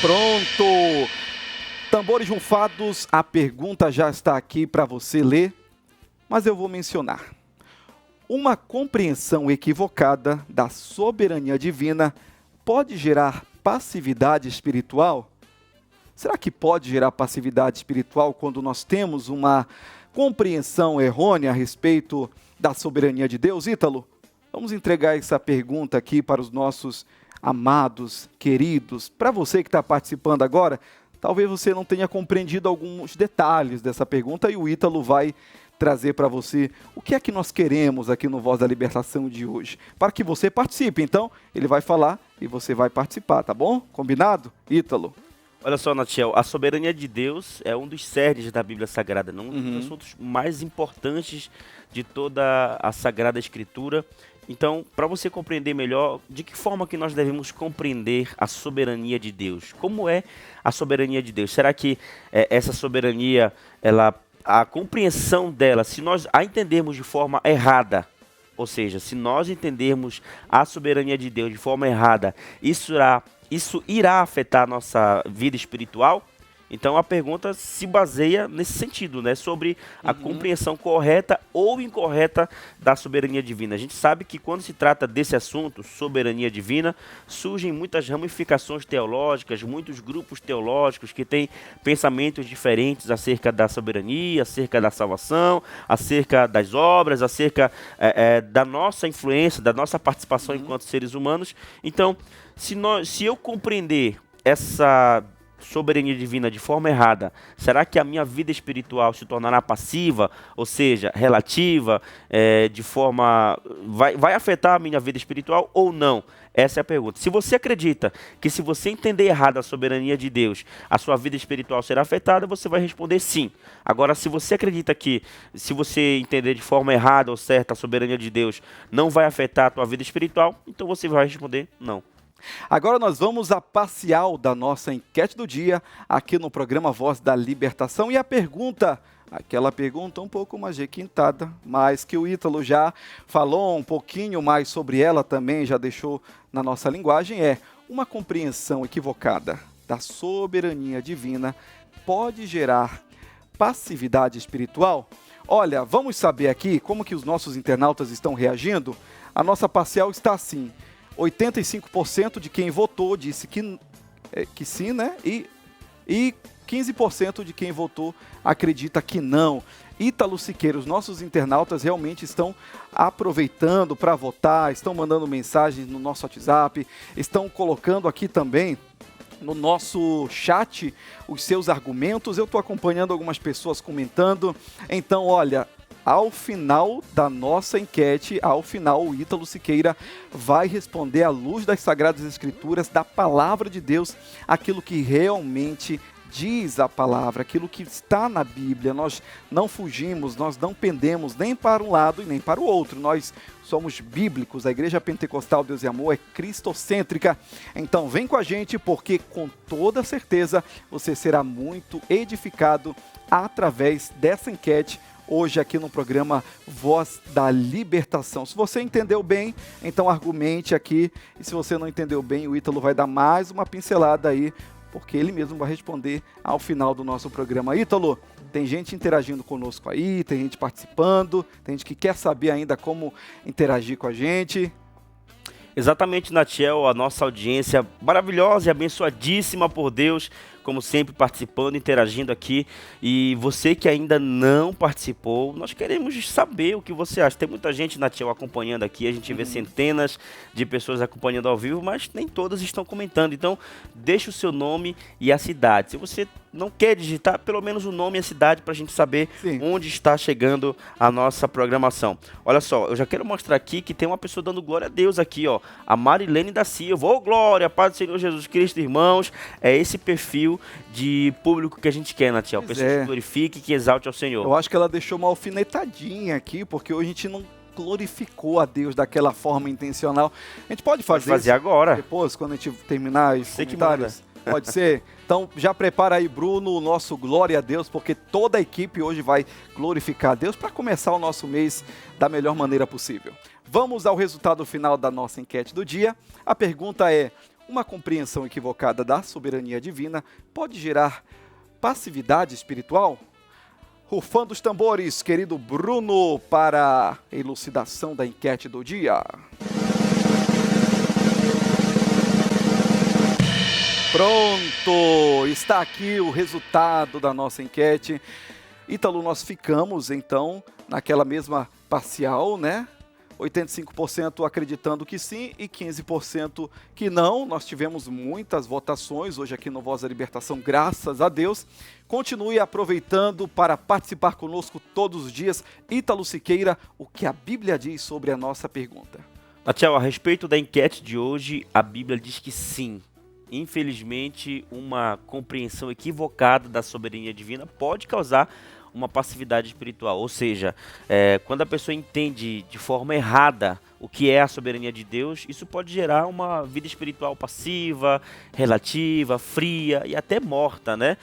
Pronto! Tambores rufados, a pergunta já está aqui para você ler, mas eu vou mencionar. Uma compreensão equivocada da soberania divina pode gerar passividade espiritual? Será que pode gerar passividade espiritual quando nós temos uma compreensão errônea a respeito da soberania de Deus, Ítalo? Vamos entregar essa pergunta aqui para os nossos amados, queridos. Para você que está participando agora, talvez você não tenha compreendido alguns detalhes dessa pergunta e o Ítalo vai trazer para você o que é que nós queremos aqui no Voz da Libertação de hoje. Para que você participe, então, ele vai falar e você vai participar, tá bom? Combinado? Ítalo. Olha só, Natiel, a soberania de Deus é um dos cernes da Bíblia Sagrada, um dos assuntos mais importantes de toda a Sagrada Escritura. Então, para você compreender melhor, de que forma que nós devemos compreender a soberania de Deus? Como é a soberania de Deus? Será que essa soberania, a compreensão dela, se nós a entendermos de forma errada, ou seja, se nós entendermos a soberania de Deus de forma errada, isso irá afetar a nossa vida espiritual? Então a pergunta se baseia nesse sentido, né, sobre a compreensão correta ou incorreta da soberania divina. A gente sabe que quando se trata desse assunto, soberania divina, surgem muitas ramificações teológicas, muitos grupos teológicos que têm pensamentos diferentes acerca da soberania, acerca da salvação, acerca das obras, acerca da nossa influência, da nossa participação enquanto seres humanos. Então, se eu compreender essa soberania divina de forma errada, será que a minha vida espiritual se tornará passiva, ou seja, relativa, de forma... vai afetar a minha vida espiritual ou não? Essa é a pergunta. Se você acredita que se você entender errado a soberania de Deus, a sua vida espiritual será afetada, você vai responder sim. Agora, se você acredita que se você entender de forma errada ou certa a soberania de Deus não vai afetar a tua vida espiritual, então você vai responder não. Agora nós vamos à parcial da nossa enquete do dia, aqui no programa Voz da Libertação. E a pergunta, aquela pergunta um pouco mais requintada, mas que o Ítalo já falou um pouquinho mais sobre ela também, já deixou na nossa linguagem, é: uma compreensão equivocada da soberania divina pode gerar passividade espiritual? Olha, vamos saber aqui como que os nossos internautas estão reagindo? A nossa parcial está assim: 85% de quem votou disse que sim, né? E 15% de quem votou acredita que não. Ítalo Siqueira, os nossos internautas realmente estão aproveitando para votar, estão mandando mensagens no nosso WhatsApp, estão colocando aqui também no nosso chat os seus argumentos. Eu estou acompanhando algumas pessoas comentando. Então, olha, ao final da nossa enquete, ao final, o Ítalo Siqueira vai responder à luz das Sagradas Escrituras, da Palavra de Deus, aquilo que realmente diz a palavra, aquilo que está na Bíblia. Nós não fugimos, nós não pendemos nem para um lado e nem para o outro. Nós somos bíblicos, a Igreja Pentecostal Deus e Amor é cristocêntrica. Então vem com a gente, porque com toda certeza você será muito edificado através dessa enquete hoje aqui no programa Voz da Libertação. Se você entendeu bem, então argumente aqui, e se você não entendeu bem, o Ítalo vai dar mais uma pincelada aí, porque ele mesmo vai responder ao final do nosso programa. Ítalo, tem gente interagindo conosco aí, tem gente participando, tem gente que quer saber ainda como interagir com a gente. Exatamente, Natiel, a nossa audiência maravilhosa e abençoadíssima por Deus, como sempre, participando, interagindo aqui. E você que ainda não participou, nós queremos saber o que você acha. Tem muita gente, Natiel, acompanhando aqui, a gente vê centenas de pessoas acompanhando ao vivo, mas nem todas estão comentando. Então, deixa o seu nome e a cidade. Se você não quer digitar, pelo menos o nome e a cidade para a gente saber onde está chegando a nossa programação. Olha só, eu já quero mostrar aqui que tem uma pessoa dando glória a Deus aqui, ó. A Marilene da Silva. Ô, glória, paz do Senhor Jesus Cristo, irmãos. É esse perfil de público que a gente quer, Natiel. Pessoas que glorifique e que exalte ao Senhor. Eu acho que ela deixou uma alfinetadinha aqui, porque hoje a gente não glorificou a Deus daquela forma intencional. A gente pode fazer isso agora. Depois, quando a gente terminar os comentários. Pode ser? Então já prepara aí, Bruno, o nosso glória a Deus, porque toda a equipe hoje vai glorificar a Deus para começar o nosso mês da melhor maneira possível. Vamos ao resultado final da nossa enquete do dia. A pergunta é: uma compreensão equivocada da soberania divina pode gerar passividade espiritual? Rufando os tambores, querido Bruno, para a elucidação da enquete do dia. Pronto, está aqui o resultado da nossa enquete. Ítalo, nós ficamos então naquela mesma parcial, né? 85% acreditando que sim e 15% que não. Nós tivemos muitas votações hoje aqui no Voz da Libertação, graças a Deus. Continue aproveitando para participar conosco todos os dias. Ítalo Siqueira, o que a Bíblia diz sobre a nossa pergunta? Natiel, a respeito da enquete de hoje, a Bíblia diz que sim. Infelizmente, uma compreensão equivocada da soberania divina pode causar uma passividade espiritual, ou seja, quando a pessoa entende de forma errada o que é a soberania de Deus, isso pode gerar uma vida espiritual passiva, relativa, fria e até morta, né?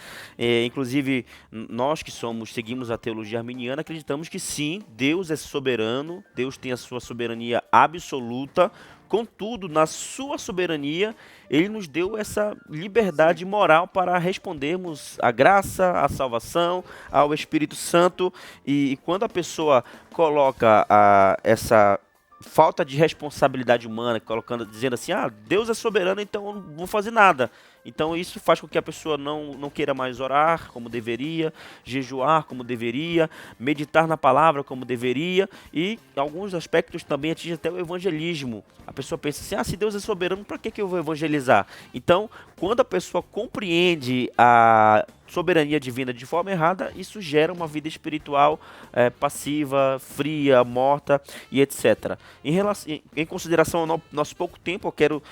Inclusive, nós que seguimos a teologia arminiana, acreditamos que sim, Deus é soberano, Deus tem a sua soberania absoluta. Contudo, na sua soberania, ele nos deu essa liberdade moral para respondermos à graça, à salvação, ao Espírito Santo. E quando a pessoa coloca essa falta de responsabilidade humana, dizendo assim, Deus é soberano, então eu não vou fazer nada. Então isso faz com que a pessoa não queira mais orar como deveria, jejuar como deveria, meditar na palavra como deveria, e em alguns aspectos também atinge até o evangelismo. A pessoa pensa assim, se Deus é soberano, para que eu vou evangelizar? Então, quando a pessoa compreende a soberania divina de forma errada, isso gera uma vida espiritual passiva, fria, morta e etc. Em consideração ao nosso pouco tempo, eu quero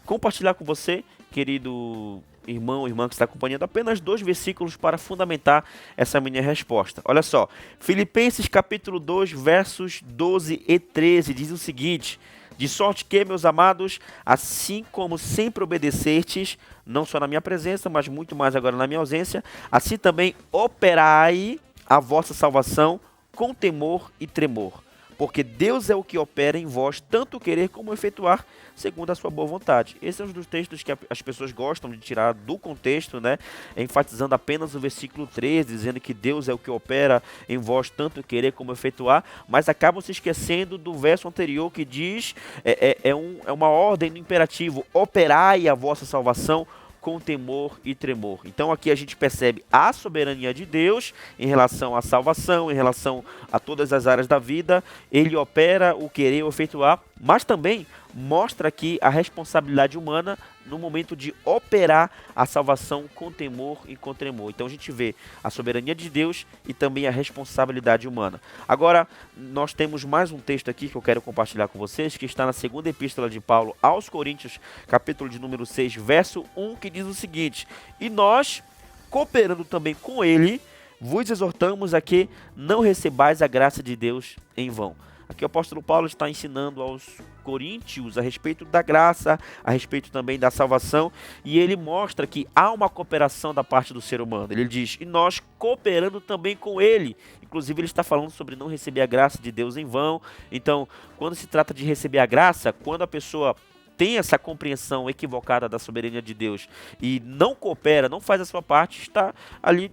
compartilhar com você, querido irmão, irmã que está acompanhando, apenas 2 versículos para fundamentar essa minha resposta. Olha só, Filipenses capítulo 2, versos 12 e 13, diz o seguinte: de sorte que, meus amados, assim como sempre obedecestes, não só na minha presença, mas muito mais agora na minha ausência, assim também operai a vossa salvação com temor e tremor. Porque Deus é o que opera em vós, tanto querer como efetuar, segundo a sua boa vontade. Esse é um dos textos que as pessoas gostam de tirar do contexto, né? Enfatizando apenas o versículo 13, dizendo que Deus é o que opera em vós, tanto querer como efetuar, mas acabam se esquecendo do verso anterior que diz, é uma ordem no imperativo, operai a vossa salvação com temor e tremor. Então aqui a gente percebe a soberania de Deus em relação à salvação, em relação a todas as áreas da vida. Ele opera o querer, o efetuar, mas também mostra aqui a responsabilidade humana no momento de operar a salvação com temor e com tremor. Então a gente vê a soberania de Deus e também a responsabilidade humana. Agora, nós temos mais um texto aqui que eu quero compartilhar com vocês, que está na segunda epístola de Paulo aos Coríntios, capítulo de número 6, verso 1, que diz o seguinte: e nós, cooperando também com ele, vos exortamos a que não recebais a graça de Deus em vão. Aqui o apóstolo Paulo está ensinando aos coríntios a respeito da graça, a respeito também da salvação, e ele mostra que há uma cooperação da parte do ser humano. Ele diz, e nós cooperando também com ele. Inclusive ele está falando sobre não receber a graça de Deus em vão. Então, quando se trata de receber a graça, quando a pessoa tem essa compreensão equivocada da soberania de Deus e não coopera, não faz a sua parte, está ali,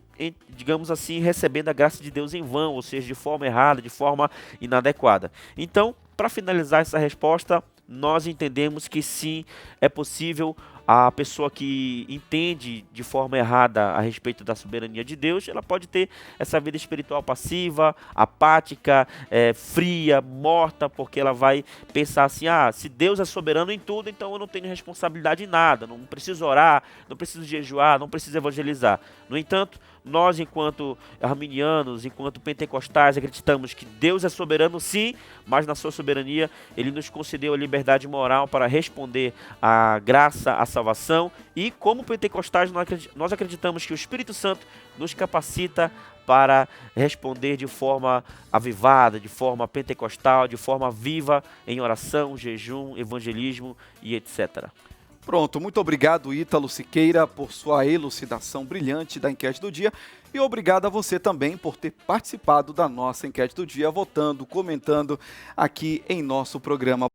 digamos assim, recebendo a graça de Deus em vão, ou seja, de forma errada, de forma inadequada. Então, para finalizar essa resposta, nós entendemos que sim, é possível a pessoa que entende de forma errada a respeito da soberania de Deus, ela pode ter essa vida espiritual passiva, apática, fria, morta, porque ela vai pensar assim, se Deus é soberano em tudo, então eu não tenho responsabilidade em nada, não preciso orar, não preciso jejuar, não preciso evangelizar. No entanto, nós, enquanto arminianos, enquanto pentecostais, acreditamos que Deus é soberano sim, mas na sua soberania Ele nos concedeu a liberdade moral para responder à graça, à salvação, e como pentecostais nós acreditamos que o Espírito Santo nos capacita para responder de forma avivada, de forma pentecostal, de forma viva, em oração, jejum, evangelismo e etc. Pronto, muito obrigado, Ítalo Siqueira, por sua elucidação brilhante da enquete do dia, e obrigado a você também por ter participado da nossa enquete do dia, votando, comentando aqui em nosso programa.